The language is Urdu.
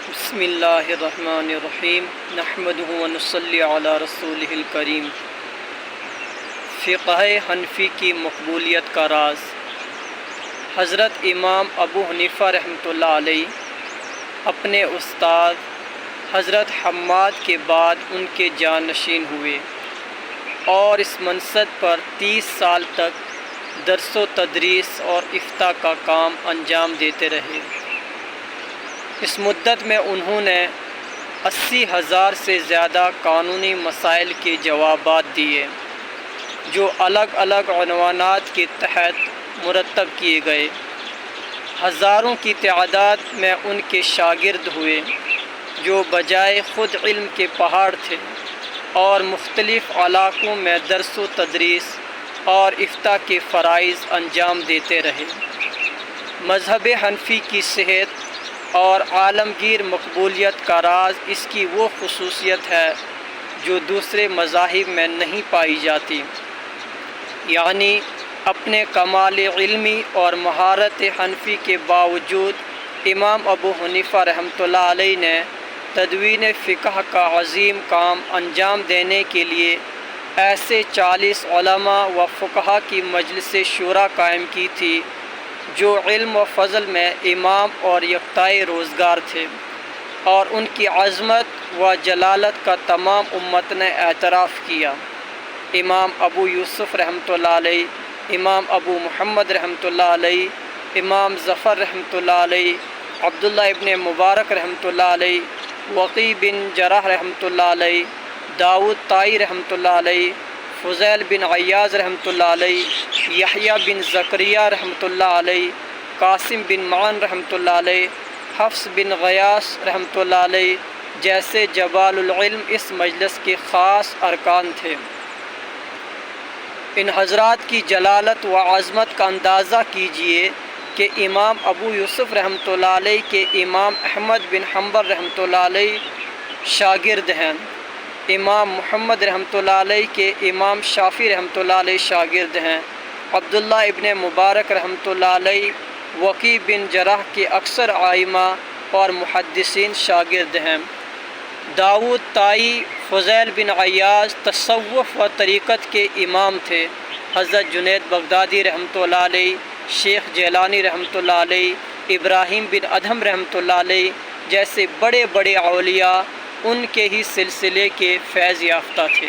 بسم اللہ الرحمن الرحیم نحمدہ و نصلی علی رسولہ الکریم۔ فقہ حنفی کی مقبولیت کا راز۔ حضرت امام ابو حنیفہ رحمۃ اللہ علیہ اپنے استاد حضرت حماد کے بعد ان کے جانشین ہوئے اور اس منصب پر 30 سال تک درس و تدریس اور افتاء کا کام انجام دیتے رہے۔ اس مدت میں انہوں نے 80,000 سے زیادہ قانونی مسائل کے جوابات دیے جو الگ الگ عنوانات کے تحت مرتب کیے گئے۔ ہزاروں کی تعداد میں ان کے شاگرد ہوئے جو بجائے خود علم کے پہاڑ تھے اور مختلف علاقوں میں درس و تدریس اور افتاء کے فرائض انجام دیتے رہے۔ مذہب حنفی کی صحت اور عالمگیر مقبولیت کا راز اس کی وہ خصوصیت ہے جو دوسرے مذاہب میں نہیں پائی جاتی، یعنی اپنے کمال علمی اور مہارت حنفی کے باوجود امام ابو حنیفہ رحمۃ اللہ علیہ نے تدوین فقہ کا عظیم کام انجام دینے کے لیے ایسے 40 علماء و فقہا کی مجلس شورا قائم کی تھی جو علم و فضل میں امام اور یکتائے روزگار تھے، اور ان کی عظمت و جلالت کا تمام امت نے اعتراف کیا۔ امام ابو یوسف رحمۃ اللہ علیہ، امام ابو محمد رحمۃ اللہ علیہ، امام ظفر رحمۃ اللہ علیہ، عبداللہ ابن مبارک رحمۃ اللہ علیہ، وقی بن جرح رحمۃ اللہ علیہ، داؤد طائی رحمۃ اللہ علیہ، فضیل بن عیاض رحمۃ اللہ علیہ، یحییٰ بن زکریا رحمۃ اللہ علیہ، قاسم بن معن رحمۃ اللہ علیہ، حفص بن غیاث رحمۃ اللہ علیہ جیسے جبال العلم اس مجلس کے خاص ارکان تھے۔ ان حضرات کی جلالت و عظمت کا اندازہ کیجئے کہ امام ابو یوسف رحمۃ اللہ علیہ کے امام احمد بن حنبل رحمۃ اللہ علیہ شاگرد ہیں، امام محمد رحمۃ اللہ علیہ کے امام شافعی رحمۃ اللہ علیہ شاگرد ہیں، عبداللہ ابن مبارک رحمۃ اللہ علیہ وقی بن جرح کے اکثر ائمہ اور محدثین شاگرد ہیں، داؤد طائی، فضیل بن عیاض تصوف و طریقت کے امام تھے، حضرت جنید بغدادی رحمۃ اللہ علیہ، شیخ جیلانی رحمۃ اللہ علیہ، ابراہیم بن ادہم رحمۃ اللہ علیہ جیسے بڑے بڑے اولیاء ان کے ہی سلسلے کے فیض یافتہ تھے۔